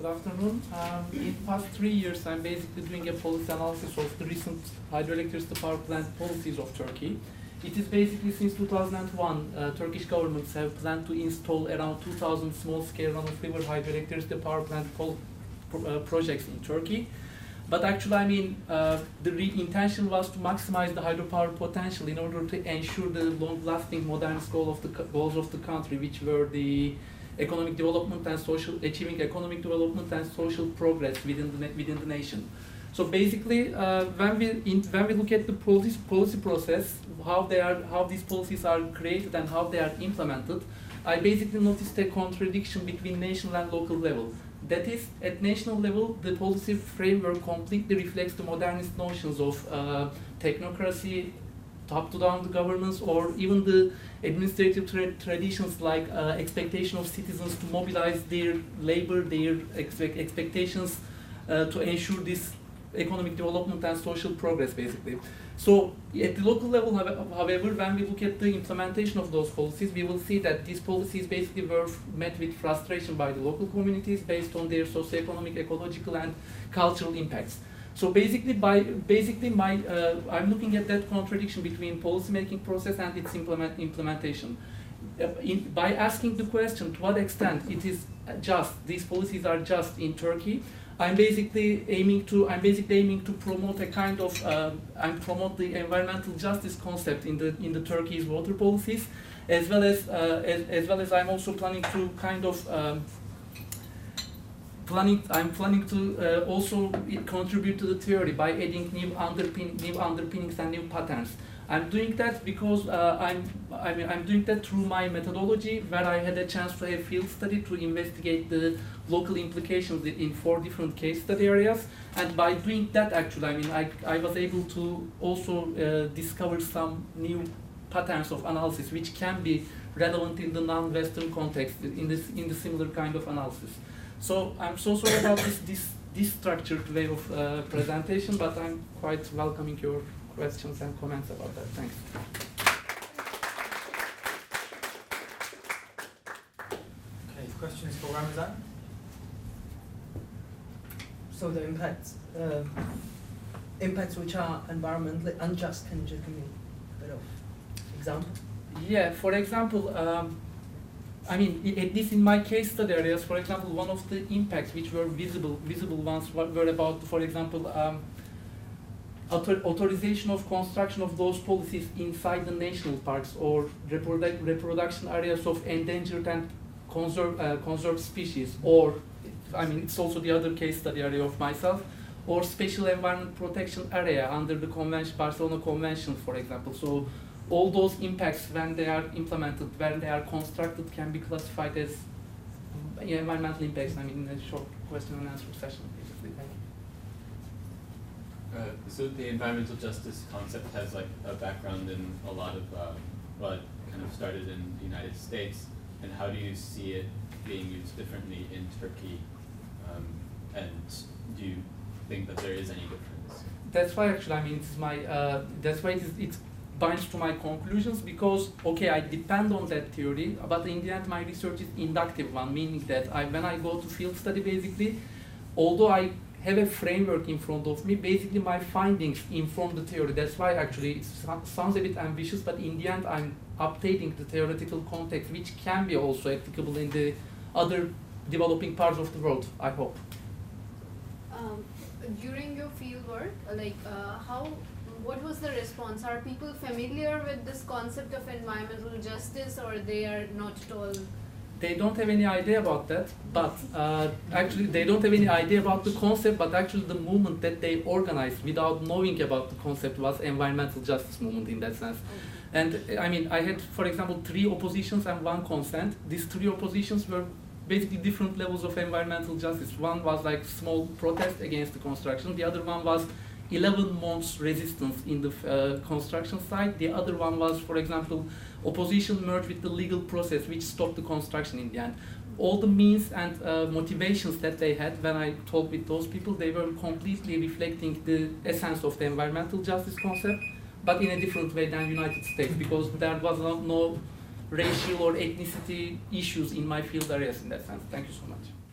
Good afternoon. In past 3 years, I'm basically doing a policy analysis of the recent hydroelectricity power plant policies of Turkey. It is basically since 2001, Turkish governments have planned to install around 2,000 small-scale run-of-river hydroelectricity power plant projects in Turkey. But actually, I mean, the intention was to maximize the hydropower potential in order to ensure the long-lasting modernist goals of the country, which were the economic development and achieving economic development and social progress within the nation. So basically, when we look at the policy process, how these policies are created and how they are implemented, I basically noticed a contradiction between national and local level. That is, at national level, the policy framework completely reflects the modernist notions of technocracy, top-to-down governance, or even the administrative traditions like expectation of citizens to mobilize their labor, their expectations to ensure this economic development and social progress, basically. So at the local level, however, when we look at the implementation of those policies, we will see that these policies basically were met with frustration by the local communities based on their socioeconomic, ecological, and cultural impacts. So basically, I'm looking at that contradiction between policy-making process and its implementation. By asking the question to what extent it is just, these policies are just in Turkey, I'm basically aiming to promote a kind of promote the environmental justice concept in the Turkey's water policies, as well as I'm also planning to kind of planning to also contribute to the theory by adding new underpinnings and new patterns. I'm doing that because I'm doing that through my methodology, where I had a chance to have field study to investigate the local implications in 4 different case study areas. And by doing that, actually, I mean, I was able to also discover some new patterns of analysis which can be relevant in the non-Western context in the similar kind of analysis. So I'm so sorry about this structured way of presentation, but I'm quite welcoming your questions and comments about that. Thanks. Okay, questions for Ramazan? So the impacts which are environmentally unjust, can you just give me a bit of example? Yeah, for example, I mean, at least in my case study areas, for example, one of the impacts which were visible ones were about, for example, authorization of construction of those policies inside the national parks or reproduction areas of endangered and conserved species, or, I mean, it's also the other case study area of myself, or special environment protection area under the Barcelona Convention, for example. So all those impacts, when they are implemented, when they are constructed, can be classified as environmental impacts. I mean, in a short question and answer session, basically. So the environmental justice concept has like a background in a lot of what kind of started in the United States, and how do you see it being used differently in Turkey? And do you think that there is any difference? That's why, actually, I mean, it's my that's why it binds to my conclusions, because okay, I depend on that theory, but in the end, my research is inductive one, meaning that when I go to field study, basically, although I have a framework in front of me, basically my findings inform the theory. That's why actually it sounds a bit ambitious, but in the end I'm updating the theoretical context, which can be also applicable in the other developing parts of the world, I hope. During your field work, what was the response? Are people familiar with this concept of environmental justice, or they are not at all? They don't have any idea about that, but actually they don't have any idea about the concept, but actually the movement that they organized without knowing about the concept was environmental justice movement in that sense. And I mean, I had, for example, 3 oppositions and 1 consent. These 3 oppositions were basically different levels of environmental justice. One was like small protest against the construction. The other one was 11 months resistance in the construction site. The other one was, for example, opposition merged with the legal process, which stopped the construction in the end. All the means and motivations that they had when I talked with those people, they were completely reflecting the essence of the environmental justice concept, but in a different way than United States, because there was no racial or ethnicity issues in my field areas in that sense. Thank you so much.